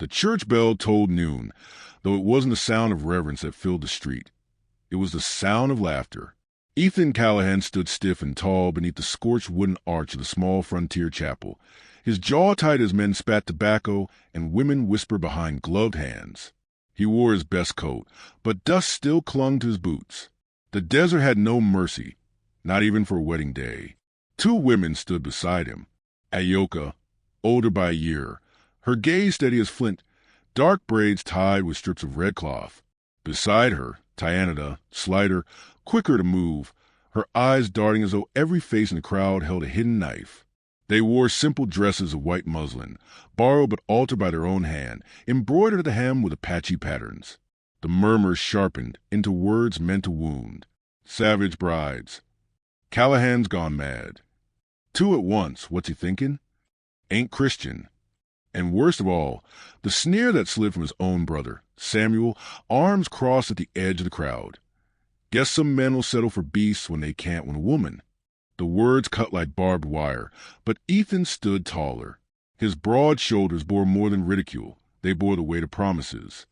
The church bell tolled noon, though it wasn't the sound of reverence that filled the street. It was the sound of laughter. Ethan Callahan stood stiff and tall beneath the scorched wooden arch of the small frontier chapel, his jaw tight as men spat tobacco and women whispered behind gloved hands. He wore his best coat, but dust still clung to his boots. The desert had no mercy, not even for a wedding day. Two women stood beside him. Ayoka, older by a year, her gaze steady as flint, dark braids tied with strips of red cloth. Beside her, Tyanada, slighter, quicker to move, her eyes darting as though every face in the crowd held a hidden knife. They wore simple dresses of white muslin, borrowed but altered by their own hand, embroidered at the hem with Apache patterns. The murmurs sharpened into words meant to wound. Savage brides. Callahan's gone mad. Two at once, what's he thinking? Ain't Christian. And worst of all, the sneer that slid from his own brother, Samuel, arms crossed at the edge of the crowd. Guess some men will settle for beasts when they can't win a woman. The words cut like barbed wire, but Ethan stood taller. His broad shoulders bore more than ridicule. They bore the weight of promises.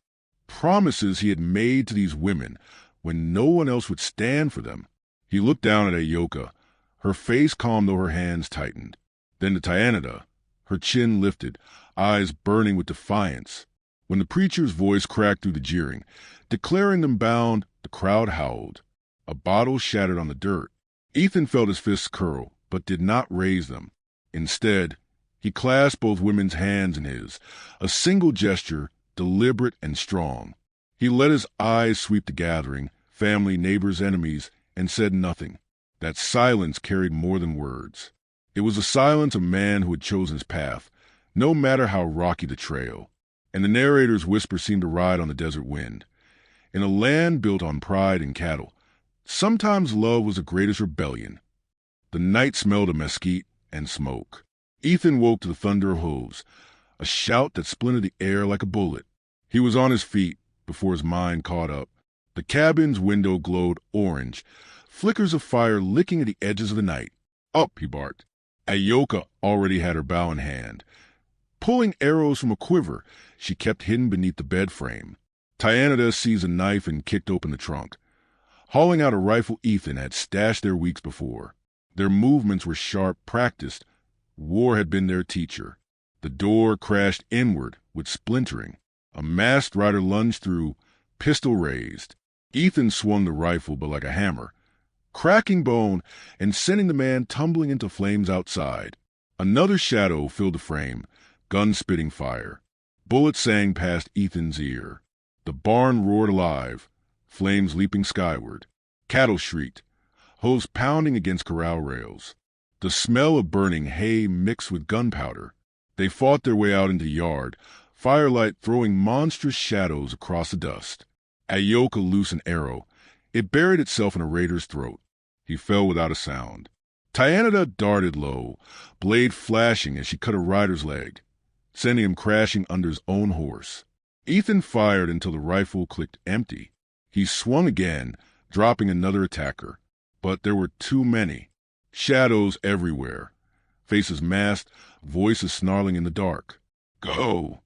Promises he had made to these women when no one else would stand for them. He looked down at Ayoka, her face calm though her hands tightened. Then to Tyanada, her chin lifted, eyes burning with defiance. When the preacher's voice cracked through the jeering, declaring them bound, the crowd howled. A bottle shattered on the dirt. Ethan felt his fists curl, but did not raise them. Instead, he clasped both women's hands in his, a single gesture, deliberate and strong. He let his eyes sweep the gathering, family, neighbors, enemies, and said nothing. That silence carried more than words. It was the silence of a man who had chosen his path, no matter how rocky the trail. And the narrator's whisper seemed to ride on the desert wind. In a land built on pride and cattle, sometimes love was the greatest rebellion. The night smelled of mesquite and smoke. Ethan woke to the thunder of hooves, a shout that splintered the air like a bullet. He was on his feet before his mind caught up. The cabin's window glowed orange, flickers of fire licking at the edges of the night. Up, he barked. Ayoka already had her bow in hand. Pulling arrows from a quiver she kept hidden beneath the bed frame. Tyanada seized a knife and kicked open the trunk. Hauling out a rifle Ethan had stashed there weeks before. Their movements were sharp, practiced. War had been their teacher. The door crashed inward with splintering. A masked rider lunged through, pistol raised. Ethan swung the rifle but like a hammer, cracking bone and sending the man tumbling into flames outside. Another shadow filled the frame, gun spitting fire. Bullets sang past Ethan's ear. The barn roared alive, flames leaping skyward. Cattle shrieked, hooves pounding against corral rails. The smell of burning hay mixed with gunpowder. They fought their way out into the yard, firelight throwing monstrous shadows across the dust. Ayoka loosed an arrow. It buried itself in a raider's throat. He fell without a sound. Tyanada darted low, blade flashing as she cut a rider's leg, sending him crashing under his own horse. Ethan fired until the rifle clicked empty. He swung again, dropping another attacker. But there were too many. Shadows everywhere. Faces masked, voices snarling in the dark. Go!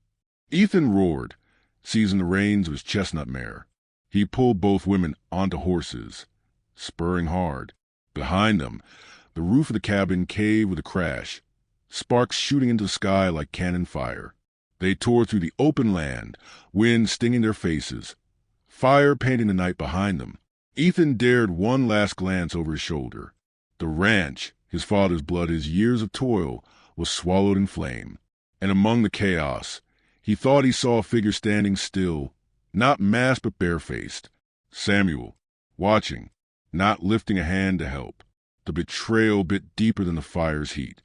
Ethan roared, seizing the reins of his chestnut mare. He pulled both women onto horses, spurring hard. Behind them, the roof of the cabin caved with a crash, sparks shooting into the sky like cannon fire. They tore through the open land, wind stinging their faces, fire painting the night behind them. Ethan dared one last glance over his shoulder. The ranch, his father's blood, his years of toil, was swallowed in flame. And among the chaos, he thought he saw a figure standing still, not masked but barefaced. Samuel, watching, not lifting a hand to help. The betrayal bit deeper than the fire's heat.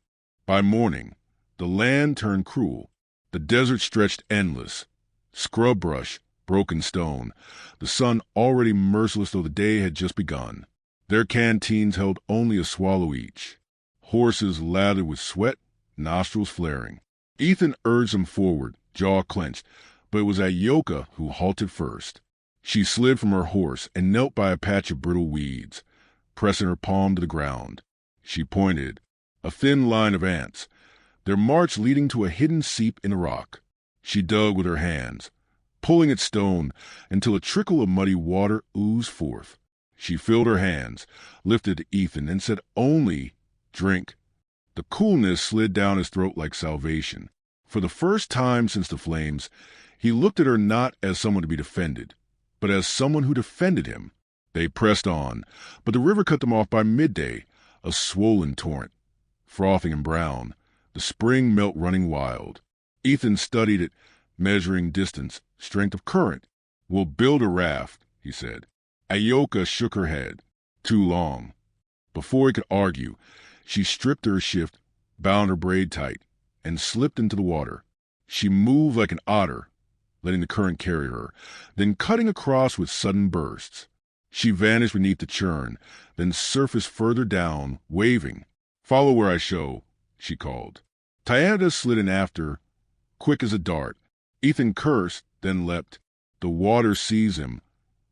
By morning, the land turned cruel. The desert stretched endless. Scrub brush, broken stone, the sun already merciless though the day had just begun. Their canteens held only a swallow each. Horses lathered with sweat, nostrils flaring. Ethan urged them forward, jaw clenched, but it was Ayoka who halted first. She slid from her horse and knelt by a patch of brittle weeds, pressing her palm to the ground. She pointed, a thin line of ants, their march leading to a hidden seep in the rock. She dug with her hands, pulling at stone until a trickle of muddy water oozed forth. She filled her hands, lifted to Ethan, and said only, "Drink." The coolness slid down his throat like salvation. For the first time since the flames, he looked at her not as someone to be defended, but as someone who defended him. They pressed on, but the river cut them off by midday, a swollen torrent, frothing and brown, the spring melt running wild. Ethan studied it, measuring distance, strength of current. "We'll build a raft," he said. Ayoka shook her head. Too long. Before he could argue, she stripped her shift, bound her braid tight, and slipped into the water. She moved like an otter, letting the current carry her, then cutting across with sudden bursts. She vanished beneath the churn, then surfaced further down, waving. "Follow where I show," she called. Tyanada slid in after, quick as a dart. Ethan cursed, then leapt. The water seized him,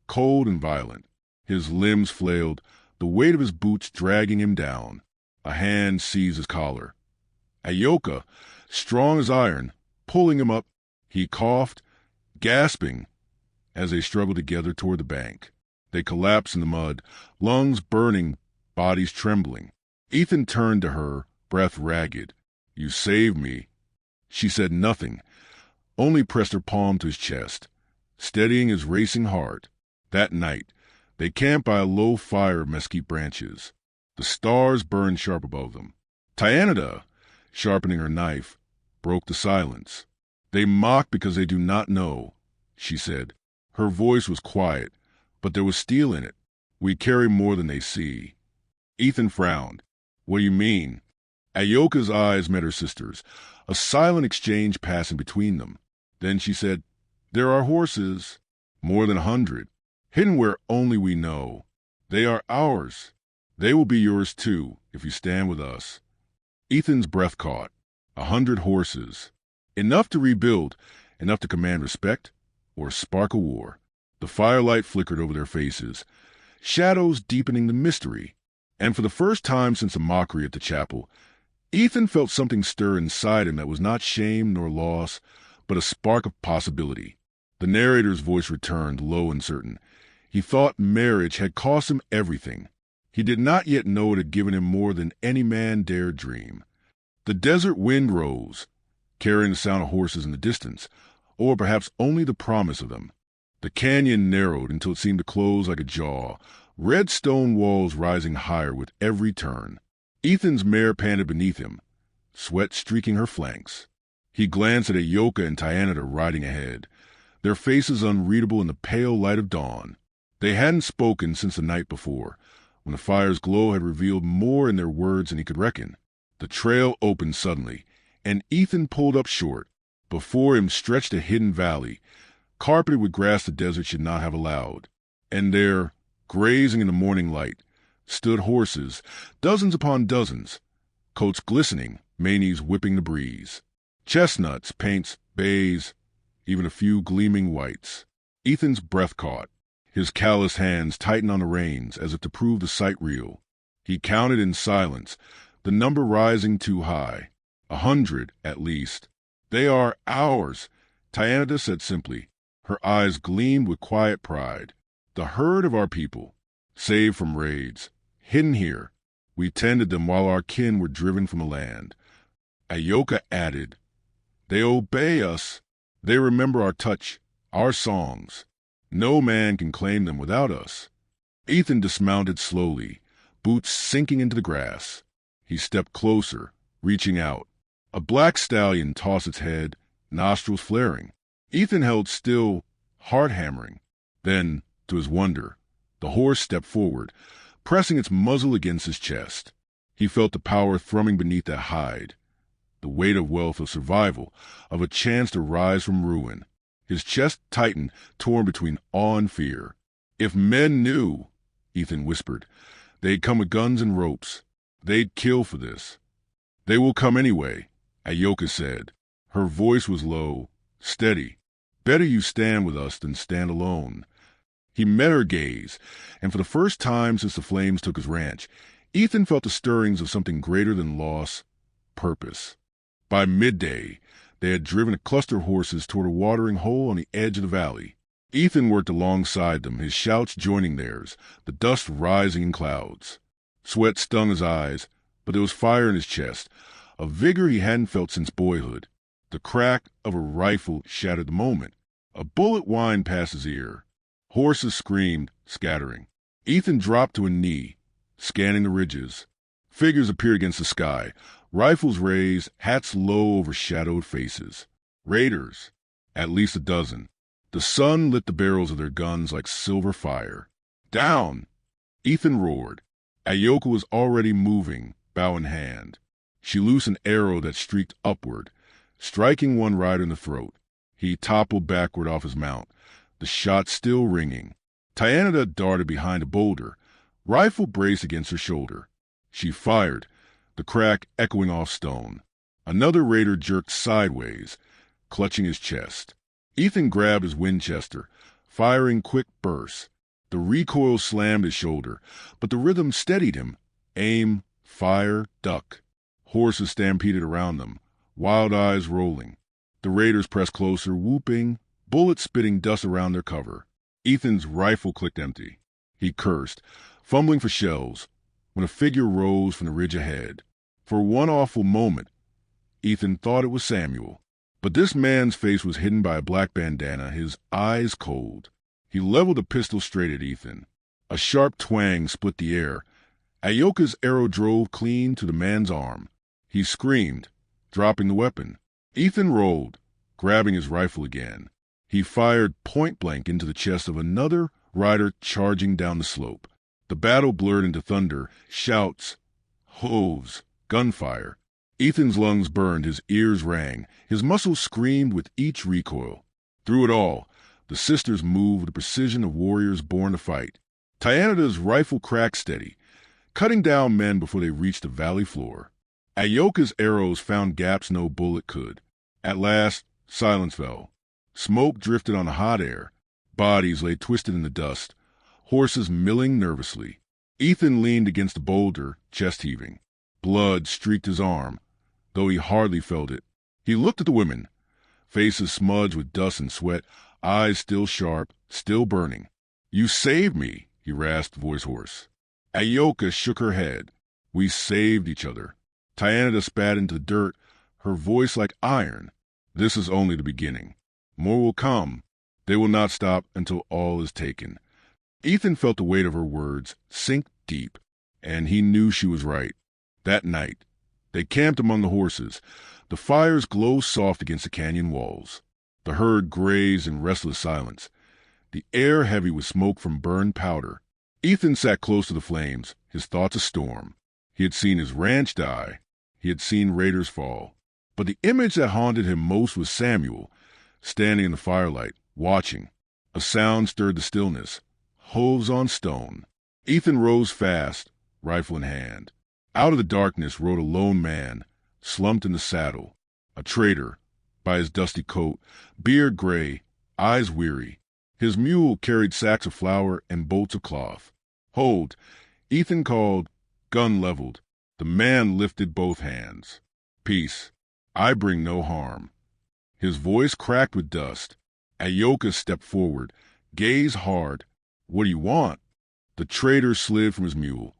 cold and violent. His limbs flailed, the weight of his boots dragging him down. A hand seized his collar. Ayoka, strong as iron, pulling him up. He coughed, gasping, as they struggled together toward the bank. They collapsed in the mud, lungs burning, bodies trembling. Ethan turned to her, breath ragged. "You saved me." She said nothing, only pressed her palm to his chest, steadying his racing heart. That night, they camped by a low fire of mesquite branches. The stars burned sharp above them. Tyanada, sharpening her knife, broke the silence. "They mock because they do not know," she said. Her voice was quiet, but there was steel in it. "We carry more than they see." Ethan frowned. "What do you mean?" Ayoka's eyes met her sister's, a silent exchange passing between them. Then she said, "There are horses, more than 100, hidden where only we know. They are ours. They will be yours too, if you stand with us." Ethan's breath caught. 100 horses. Enough to rebuild, enough to command respect, or spark a war. The firelight flickered over their faces, shadows deepening the mystery. And for the first time since the mockery at the chapel, Ethan felt something stir inside him that was not shame nor loss, but a spark of possibility. The narrator's voice returned, low and certain. He thought marriage had cost him everything. He did not yet know it had given him more than any man dared dream. The desert wind rose, carrying the sound of horses in the distance, or perhaps only the promise of them. The canyon narrowed until it seemed to close like a jaw, red stone walls rising higher with every turn. Ethan's mare panted beneath him, sweat streaking her flanks. He glanced at Ayoka and Tyanada riding ahead, their faces unreadable in the pale light of dawn. They hadn't spoken since the night before, when the fire's glow had revealed more in their words than he could reckon. The trail opened suddenly, and Ethan pulled up short. Before him stretched a hidden valley, carpeted with grass the desert should not have allowed. And there, grazing in the morning light, stood horses, dozens upon dozens, coats glistening, manes whipping the breeze. Chestnuts, paints, bays, even a few gleaming whites. Ethan's breath caught. His calloused hands tightened on the reins as if to prove the sight real. He counted in silence, the number rising too high. 100, at least. "They are ours," Tyanada said simply. Her eyes gleamed with quiet pride. "The herd of our people, saved from raids, hidden here. We tended them while our kin were driven from the land." Ayoka added, "They obey us. They remember our touch, our songs. No man can claim them without us." Ethan dismounted slowly, boots sinking into the grass. He stepped closer, reaching out. A black stallion tossed its head, nostrils flaring. Ethan held still, heart hammering. Then, to his wonder, the horse stepped forward, pressing its muzzle against his chest. He felt the power thrumming beneath that hide, the weight of wealth, of survival, of a chance to rise from ruin. His chest tightened, torn between awe and fear. "If men knew," Ethan whispered, "they'd come with guns and ropes. They'd kill for this." "They will come anyway," Ayoka said. Her voice was low, steady. "Better you stand with us than stand alone." He met her gaze, and for the first time since the flames took his ranch, Ethan felt the stirrings of something greater than loss, purpose. By midday, They had driven a cluster of horses toward a watering hole on the edge of the valley. Ethan worked alongside them, his shouts joining theirs, the dust rising in clouds. Sweat stung his eyes, but there was fire in his chest, a vigor he hadn't felt since boyhood. The crack of a rifle shattered the moment. A bullet whined past his ear. Horses screamed, scattering. Ethan dropped to a knee, scanning the ridges. Figures appeared against the sky, rifles raised, hats low over shadowed faces. Raiders, at least a dozen. The sun lit the barrels of their guns like silver fire. Down! Ethan roared. Ayoka was already moving, bow in hand. She loosed an arrow that streaked upward, striking one rider in the throat. He toppled backward off his mount, the shot still ringing. Tyanada darted behind a boulder, rifle braced against her shoulder. She fired, the crack echoing off stone. Another raider jerked sideways, clutching his chest. Ethan grabbed his Winchester, firing quick bursts. The recoil slammed his shoulder, but the rhythm steadied him. Aim, fire, duck. Horses stampeded around them, wild eyes rolling. The raiders pressed closer, whooping, bullets spitting dust around their cover. Ethan's rifle clicked empty. He cursed, fumbling for shells, when a figure rose from the ridge ahead. For one awful moment, Ethan thought it was Samuel. But this man's face was hidden by a black bandana, his eyes cold. He leveled a pistol straight at Ethan. A sharp twang split the air. Ayoka's arrow drove clean to the man's arm. He screamed, dropping the weapon. Ethan rolled, grabbing his rifle again. He fired point-blank into the chest of another rider charging down the slope. The battle blurred into thunder, shouts, hooves, gunfire. Ethan's lungs burned, his ears rang, his muscles screamed with each recoil. Through it all, the sisters moved with the precision of warriors born to fight. Tyanada's rifle cracked steady, cutting down men before they reached the valley floor. Ayoka's arrows found gaps no bullet could. At last, silence fell. Smoke drifted on the hot air. Bodies lay twisted in the dust, horses milling nervously. Ethan leaned against a boulder, chest heaving. Blood streaked his arm, though he hardly felt it. He looked at the women, faces smudged with dust and sweat, eyes still sharp, still burning. "You saved me," he rasped, voice hoarse. Ayoka shook her head. "We saved each other." Tyanada spat into the dirt, her voice like iron. "This is only the beginning. More will come. They will not stop until all is taken." Ethan felt the weight of her words sink deep, and he knew she was right. That night, they camped among the horses. The fires glowed soft against the canyon walls. The herd grazed in restless silence, the air heavy with smoke from burned powder. Ethan sat close to the flames, his thoughts a storm. He had seen his ranch die. He had seen raiders fall. But the image that haunted him most was Samuel, standing in the firelight, watching. A sound stirred the stillness. Hooves on stone. Ethan rose fast, rifle in hand. Out of the darkness rode a lone man, slumped in the saddle. A traitor, by his dusty coat, beard gray, eyes weary. His mule carried sacks of flour and bolts of cloth. "Hold," Ethan called, gun leveled. The man lifted both hands. "Peace. I bring no harm." His voice cracked with dust. Ayoka stepped forward, gaze hard. "What do you want?" The traitor slid from his mule,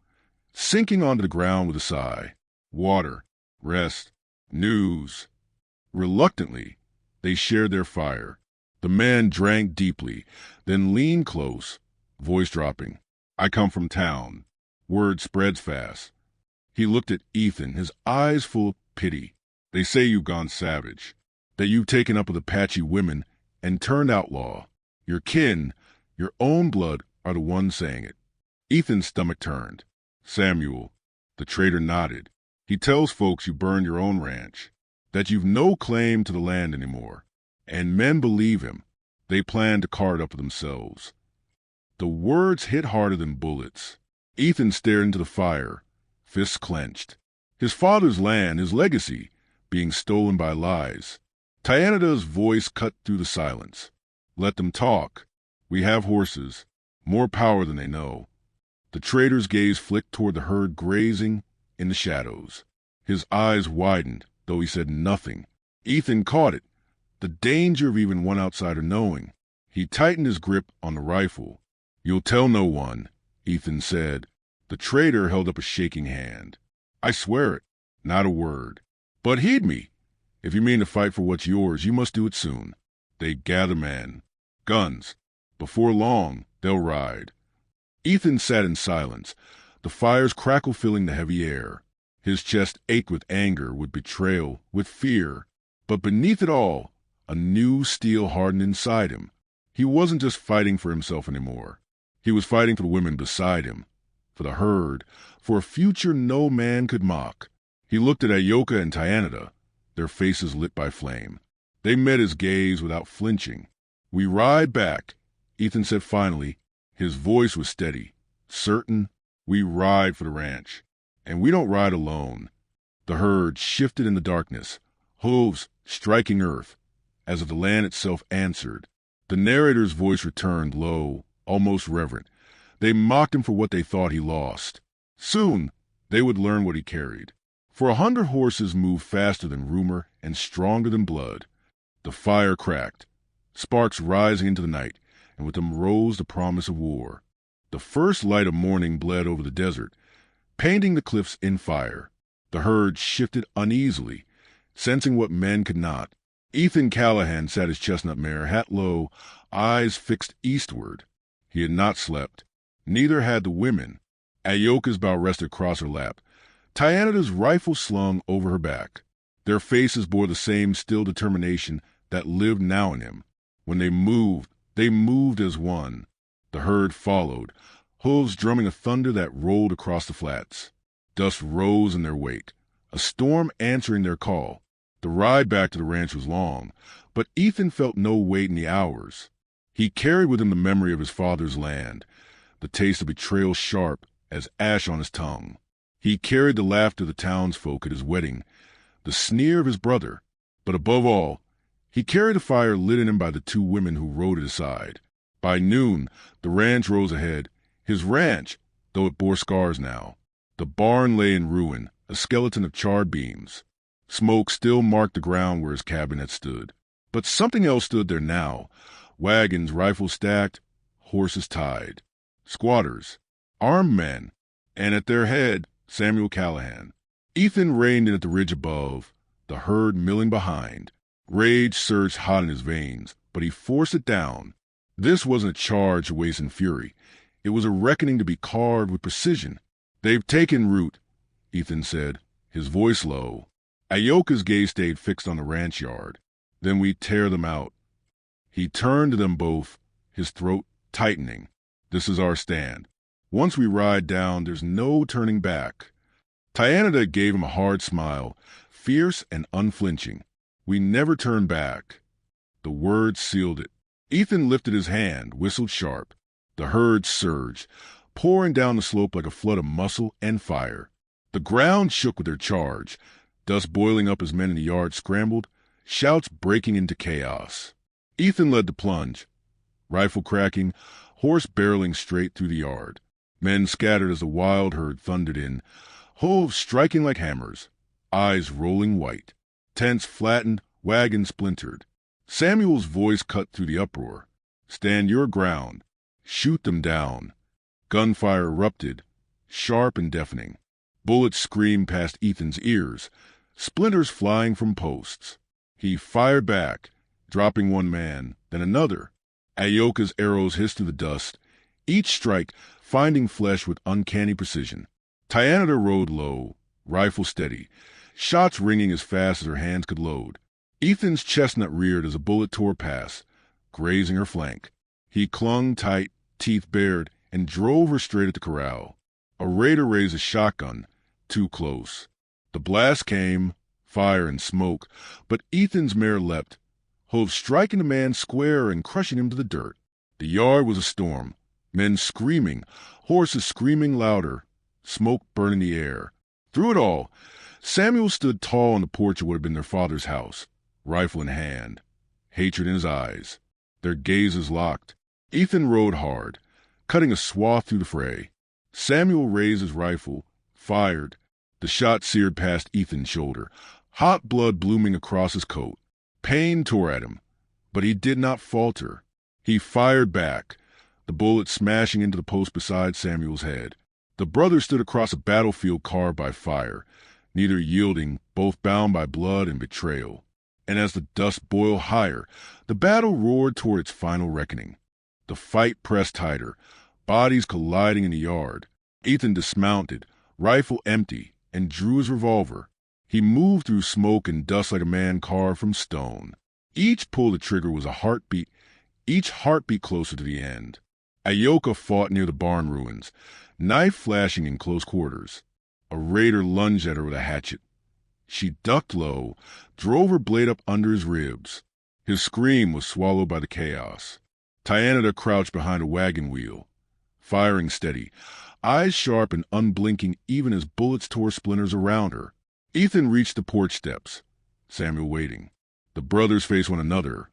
sinking onto the ground with a sigh. "Water, rest, news." Reluctantly, they shared their fire. The man drank deeply, then leaned close, voice dropping. "I come from town." Word spreads fast. He looked at Ethan, his eyes full of pity. "They say you've gone savage, that you've taken up with Apache women and turned outlaw. Your kin, your own blood, are the ones saying it." Ethan's stomach turned. "Samuel," the traitor nodded. "He tells folks you burned your own ranch, that you've no claim to the land anymore. And men believe him. They plan to carve it up for themselves." The words hit harder than bullets. Ethan stared into the fire, fists clenched. His father's land, his legacy, being stolen by lies. Tyanada's voice cut through the silence. "Let them talk. We have horses, more power than they know." The traitor's gaze flicked toward the herd grazing in the shadows. His eyes widened, though he said nothing. Ethan caught it, the danger of even one outsider knowing. He tightened his grip on the rifle. "You'll tell no one," Ethan said. The traitor held up a shaking hand. "I swear it, not a word. But heed me. If you mean to fight for what's yours, you must do it soon." They gather men. Guns. Before long, they'll ride. Ethan sat in silence, the fire's crackle filling the heavy air. His chest ached with anger, with betrayal, with fear. But beneath it all, a new steel hardened inside him. He wasn't just fighting for himself anymore. He was fighting for the women beside him, for the herd, for a future no man could mock. He looked at Ayoka and Tyanada, their faces lit by flame. They met his gaze without flinching. "We ride back," Ethan said finally. His voice was steady, certain. "We ride for the ranch. And we don't ride alone." The herd shifted in the darkness, hooves striking earth, as if the land itself answered. The narrator's voice returned low, almost reverent. They mocked him for what they thought he lost. Soon they would learn what he carried. For 100 horses moved faster than rumor and stronger than blood. The fire cracked, sparks rising into the night, and with them rose the promise of war. The first light of morning bled over the desert, painting the cliffs in fire. The herd shifted uneasily, sensing what men could not. Ethan Callahan sat his chestnut mare, hat low, eyes fixed eastward. He had not slept. Neither had the women. Ayoka's bow rested across her lap, Tyanada's rifle slung over her back. Their faces bore the same still determination that lived now in him. When they moved as one. The herd followed, hooves drumming a thunder that rolled across the flats. Dust rose in their wake, a storm answering their call. The ride back to the ranch was long, but Ethan felt no weight in the hours. He carried with him the memory of his father's land, the taste of betrayal sharp as ash on his tongue. He carried the laughter of the townsfolk at his wedding, the sneer of his brother, but above all, he carried a fire lit in him by the 2 women who rode at his side. By noon, the ranch rose ahead, his ranch, though it bore scars now. The barn lay in ruin, a skeleton of charred beams. Smoke still marked the ground where his cabin had stood. But something else stood there now. Wagons, rifles stacked, horses tied. Squatters, armed men, and at their head, Samuel Callahan. Ethan reined in at the ridge above, the herd milling behind. Rage surged hot in his veins, but he forced it down. This wasn't a charge to waste in fury. It was a reckoning to be carved with precision. "They've taken root," Ethan said, his voice low. Ayoka's gaze stayed fixed on the ranch yard. "Then we tear them out." He turned to them both, his throat tightening. "This is our stand. Once we ride down, there's no turning back." Tyanada gave him a hard smile, fierce and unflinching. "We never turn back." The words sealed it. Ethan lifted his hand, whistled sharp. The herd surged, pouring down the slope like a flood of muscle and fire. The ground shook with their charge, dust boiling up as men in the yard scrambled, shouts breaking into chaos. Ethan led the plunge, rifle cracking, horse barreling straight through the yard. Men scattered as the wild herd thundered in, hooves striking like hammers, eyes rolling white. Tents flattened, wagons splintered. Samuel's voice cut through the uproar. "Stand your ground. Shoot them down." Gunfire erupted, sharp and deafening. Bullets screamed past Ethan's ears, splinters flying from posts. He fired back, dropping one man, then another. Ayoka's arrows hissed through the dust, each strike finding flesh with uncanny precision. Tyanada rode low, rifle steady, shots ringing as fast as her hands could load. Ethan's chestnut reared as a bullet tore past, grazing her flank. He clung tight, teeth bared, and drove her straight at the corral. A raider raised a shotgun, too close. The blast came, fire and smoke, but Ethan's mare leapt, hooves striking the man square and crushing him to the dirt. The yard was a storm, men screaming, horses screaming louder, smoke burning the air. Through it all, Samuel stood tall on the porch of what had been their father's house, rifle in hand, hatred in his eyes. Their gazes locked. Ethan rode hard, cutting a swath through the fray. Samuel raised his rifle, fired. The shot seared past Ethan's shoulder, hot blood blooming across his coat. Pain tore at him, but he did not falter. He fired back, the bullet smashing into the post beside Samuel's head. The brothers stood across a battlefield carved by fire, neither yielding, both bound by blood and betrayal. And as the dust boiled higher, the battle roared toward its final reckoning. The fight pressed tighter, bodies colliding in the yard. Ethan dismounted, rifle empty, and drew his revolver. He moved through smoke and dust like a man carved from stone. Each pull of the trigger was each heartbeat closer to the end. Ayoka fought near the barn ruins, knife flashing in close quarters. A raider lunged at her with a hatchet. She ducked low, drove her blade up under his ribs. His scream was swallowed by the chaos. Tyanada crouched behind a wagon wheel, firing steady, eyes sharp and unblinking even as bullets tore splinters around her. Ethan reached the porch steps, Samuel waiting. The brothers faced one another,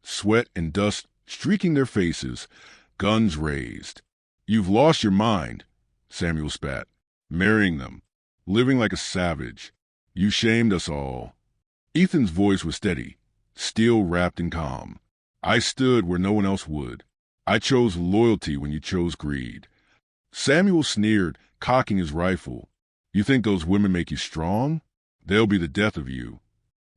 sweat and dust streaking their faces, guns raised. "You've lost your mind," Samuel spat, marrying them, living like a savage. "You shamed us all." Ethan's voice was steady, steel wrapped in calm. "I stood where no one else would. I chose loyalty when you chose greed." Samuel sneered, cocking his rifle. "You think those women make you strong? They'll be the death of you."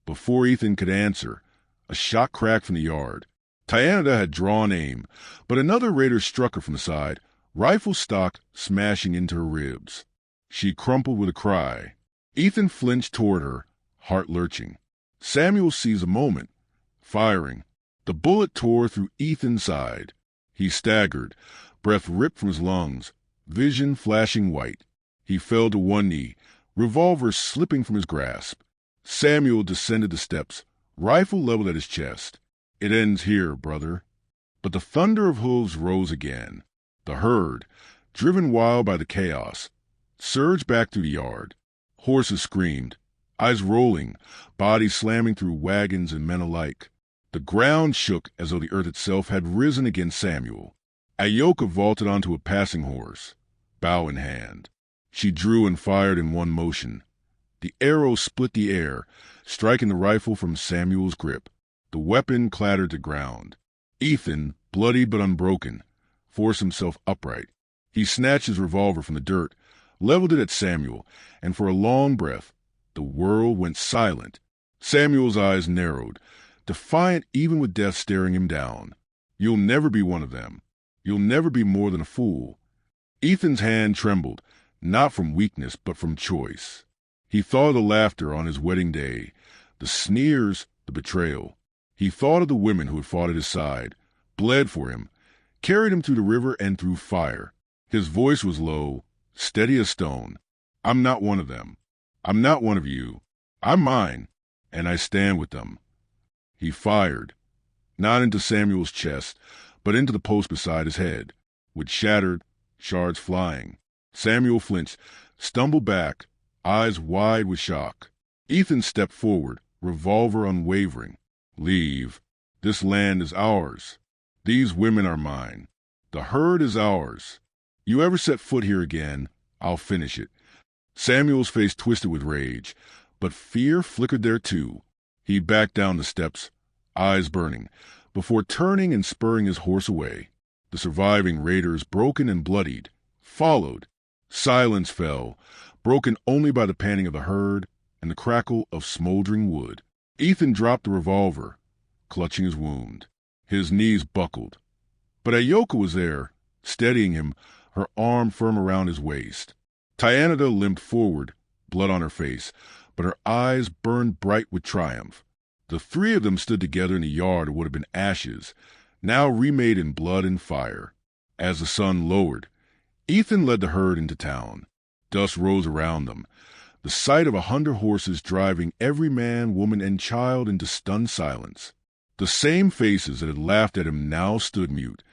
Before Ethan could answer, a shot cracked from the yard. Tyanada had drawn aim, but another raider struck her from the side, rifle stock smashing into her ribs. She crumpled with a cry. Ethan flinched toward her, heart lurching. Samuel seized a moment, firing. The bullet tore through Ethan's side. He staggered, breath ripped from his lungs, vision flashing white. He fell to one knee, revolver slipping from his grasp. Samuel descended the steps, rifle leveled at his chest. "It ends here, brother." But the thunder of hooves rose again. The herd, driven wild by the chaos, surged back through the yard. Horses screamed, eyes rolling, bodies slamming through wagons and men alike. The ground shook as though the earth itself had risen against Samuel. Ayoka vaulted onto a passing horse, bow in hand. She drew and fired in one motion. The arrow split the air, striking the rifle from Samuel's grip. The weapon clattered to ground. Ethan, bloodied but unbroken, forced himself upright. He snatched his revolver from the dirt, leveled it at Samuel, and for a long breath, the world went silent. Samuel's eyes narrowed, defiant even with death staring him down. "You'll never be one of them. You'll never be more than a fool." Ethan's hand trembled, not from weakness but from choice. He thought of the laughter on his wedding day, the sneers, the betrayal. He thought of the women who had fought at his side, bled for him, carried him through the river and through fire. His voice was low, steady as stone. "I'm not one of them. I'm not one of you. I'm mine, and I stand with them." He fired, not into Samuel's chest, but into the post beside his head, with shattered shards flying. Samuel flinched, stumbled back, eyes wide with shock. Ethan stepped forward, revolver unwavering. "Leave. This land is ours. These women are mine. The herd is ours. You ever set foot here again, I'll finish it." Samuel's face twisted with rage, but fear flickered there too. He backed down the steps, eyes burning, before turning and spurring his horse away. The surviving raiders, broken and bloodied, followed. Silence fell, broken only by the panting of the herd and the crackle of smoldering wood. Ethan dropped the revolver, clutching his wound. His knees buckled. But Ayoka was there, steadying him, her arm firm around his waist. Tyanada limped forward, blood on her face, but her eyes burned bright with triumph. The three of them stood together in the yard of what had been ashes, now remade in blood and fire. As the sun lowered, Ethan led the herd into town. Dust rose around them. The sight of 100 horses driving every man, woman, and child into stunned silence. The same faces that had laughed at him now stood mute,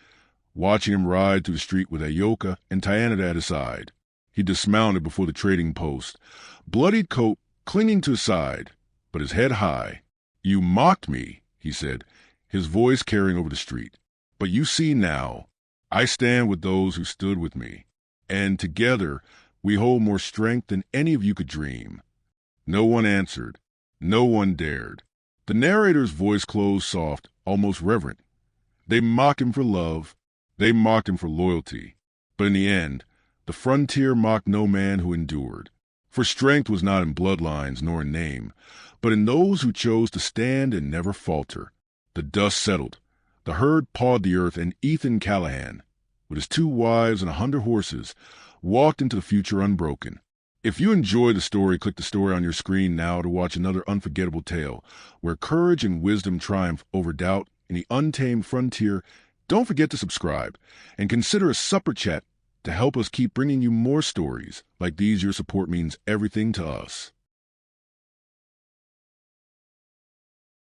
watching him ride through the street with Ayoka and Tyanada at his side. He dismounted before the trading post, bloodied coat clinging to his side, but his head high. "You mocked me," he said, his voice carrying over the street. "But you see now, I stand with those who stood with me, and together we hold more strength than any of you could dream." No one answered. No one dared. The narrator's voice closed soft, almost reverent. They mocked him for love. They mocked him for loyalty. But in the end, the frontier mocked no man who endured. For strength was not in bloodlines nor in name, but in those who chose to stand and never falter. The dust settled. The herd pawed the earth, and Ethan Callahan, with his 2 wives and 100 horses, walked into the future unbroken. If you enjoy the story, click the story on your screen now to watch another unforgettable tale where courage and wisdom triumph over doubt in the untamed frontier. Don't forget to subscribe and consider a super chat to help us keep bringing you more stories like these. Your support means everything to us.